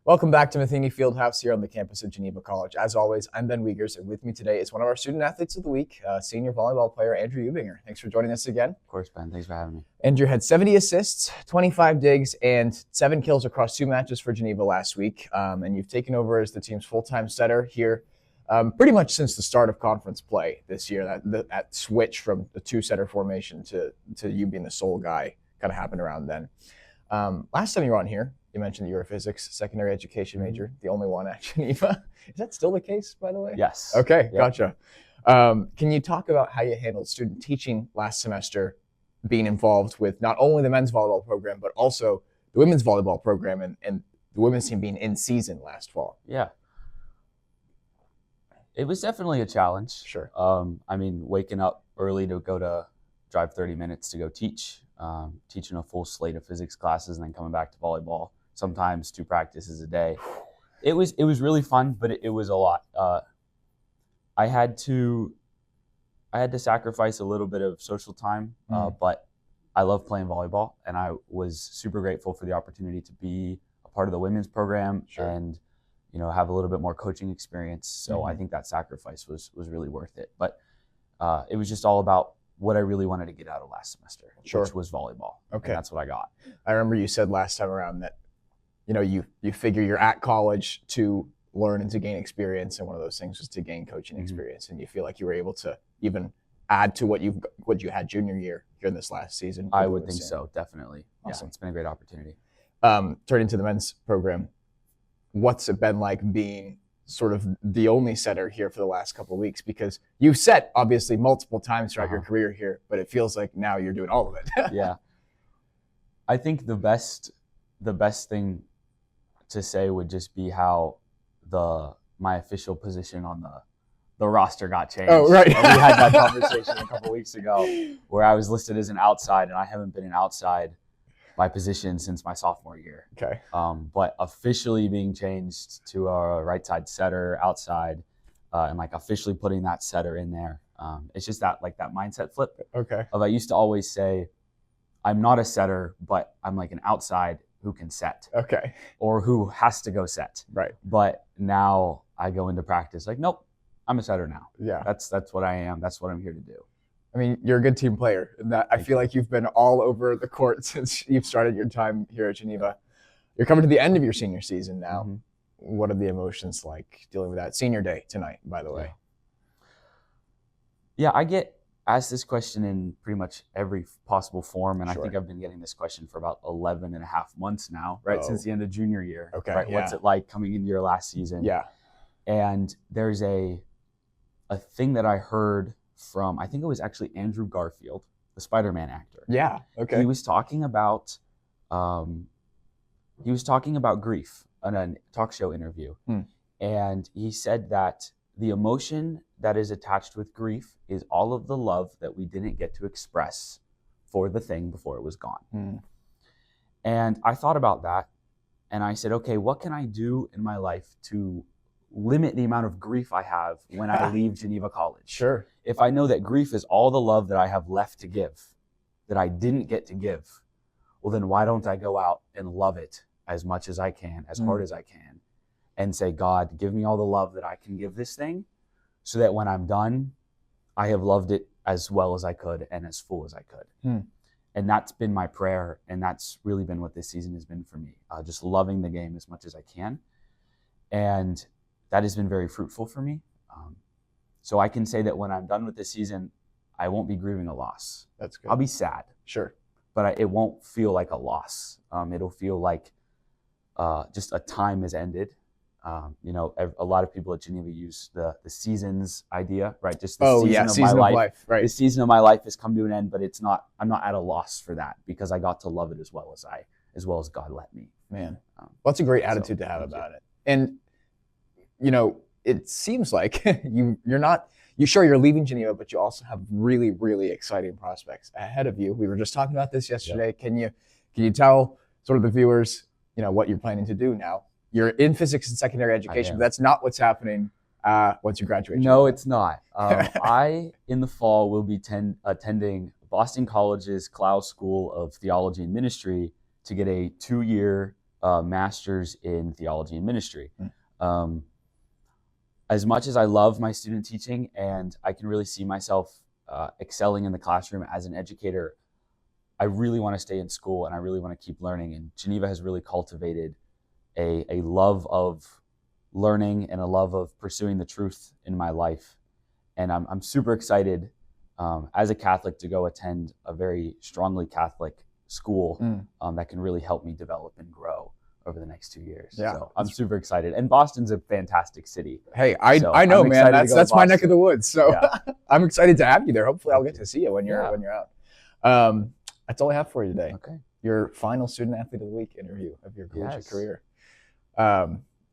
Welcome back to Matheny Fieldhouse here on the campus of Geneva College. As always, I'm Ben Wiegers, and with me today is one of our student athletes of the week, senior volleyball player Andrew Ubinger. Thanks for joining us again. Of course, Ben. Thanks for having me. Andrew had 70 assists, 25 digs, and 7 kills across 2 matches for Geneva last week. And you've taken over as the team's full-time setter here pretty much since the start of conference play this year. That switch from the 2-setter formation to you being the sole guy kind of happened around then. Last time you were on here, you mentioned that you're a physics secondary education major, the only one at Geneva. Is that still the case, by the way? Yes. Okay, Yep. Gotcha. Can you talk about how you handled student teaching last semester, being involved with not only the men's volleyball program, but also the women's volleyball program and the women's team being in season last fall? Yeah. It was definitely a challenge. Sure. Waking up early to drive 30 minutes to go teach, teaching a full slate of physics classes and then coming back to volleyball, sometimes 2 practices a day. It was really fun, but it was a lot. I had to sacrifice a little bit of social time, but I love playing volleyball, and I was super grateful for the opportunity to be a part of the women's program. Sure. And have a little bit more coaching experience. So I think that sacrifice was really worth it. But it was just all about what I really wanted to get out of last semester, Sure. which was volleyball. Okay. And that's what I got. I remember you said last time around that, you figure you're at college to learn and to gain experience, and one of those things was to gain coaching experience, and you feel like you were able to even add to what you had junior year here in this last season. I would think so, definitely. Awesome. Yeah, it's been a great opportunity. Turning to the men's program, what's it been like being sort of the only setter here for the last couple of weeks? Because you've set obviously multiple times throughout your career here, but it feels like now you're doing all of it. Yeah. I think the best thing to say would just be how my official position on the roster got changed. Oh, right. And we had that conversation a couple weeks ago where I was listed as an outside, and I haven't been an outside my position since my sophomore year. Okay. But officially being changed to a right side setter outside, and officially putting that setter in there. It's just that mindset flip. Okay. I used to always say, I'm not a setter, but I'm like an outside who can set. Okay. Or who has to go set. Right. But now I go into practice nope, I'm a setter now. Yeah. That's what I am. That's what I'm here to do. I mean, you're a good team player. I feel like you've been all over the court since you've started your time here at Geneva. You're coming to the end of your senior season now. Mm-hmm. What are the emotions like dealing with that? Senior day tonight, by the way. Yeah, I get asked this question in pretty much every possible form, and Sure. I think I've been getting this question for about 11 and a half months now, right? Since the end of junior year. Okay. Right? Yeah. What's it like coming into your last season? Yeah. And there's a thing that I heard from, I think it was actually Andrew Garfield, the Spider-Man actor. Yeah. Okay. He was talking about grief in a talk show interview. And he said that the emotion that is attached with grief is all of the love that we didn't get to express for the thing before it was gone. And I thought about that, and I said, okay, what can I do in my life to limit the amount of grief I have when I leave Geneva College? Sure. If I know that grief is all the love that I have left to give, that I didn't get to give, well, then why don't I go out and love it as much as I can, as hard as I can, and say, God, give me all the love that I can give this thing, so that when I'm done, I have loved it as well as I could and as full as I could. And that's been my prayer, and that's really been what this season has been for me, just loving the game as much as I can. And that has been very fruitful for me. So I can say that when I'm done with this season, I won't be grieving a loss. That's good. I'll be sad. Sure. But it won't feel like a loss. It'll feel like just a time has ended. A lot of people at Geneva use the seasons idea, right? Just the season of my life. Right. The season of my life has come to an end, but I'm not at a loss for that, because I got to love it as well as God let me. Man, that's a great attitude to have about it. And it seems like you're leaving Geneva, but you also have really, really exciting prospects ahead of you. We were just talking about this yesterday. Yep. Can you tell sort of the viewers, what you're planning to do now? You're in physics and secondary education, but that's not what's happening once you graduate. No, it's not. I, in the fall, will be attending Boston College's Clough School of Theology and Ministry to get a 2-year a master's in theology and ministry. Mm. As much as I love my student teaching and I can really see myself excelling in the classroom as an educator, I really want to stay in school and I really want to keep learning. And Geneva has really cultivated a love of learning and a love of pursuing the truth in my life. And I'm super excited as a Catholic to go attend a very strongly Catholic school that can really help me develop and grow over the next 2 years. Yeah. So I'm super excited. And Boston's a fantastic city. Hey, I know, I'm man. excited to go That's to my neck of Boston. the woods. So Yeah. I'm excited to have you there. Hopefully I'll get to see you when you're out. That's all I have for you today. Okay. Your final student athlete of the week interview of your collegiate Yes. career.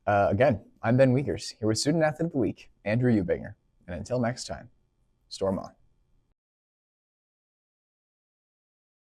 Again, I'm Ben Wiegers, here with student athlete of the week, Andrew Ubinger. And until next time, storm on.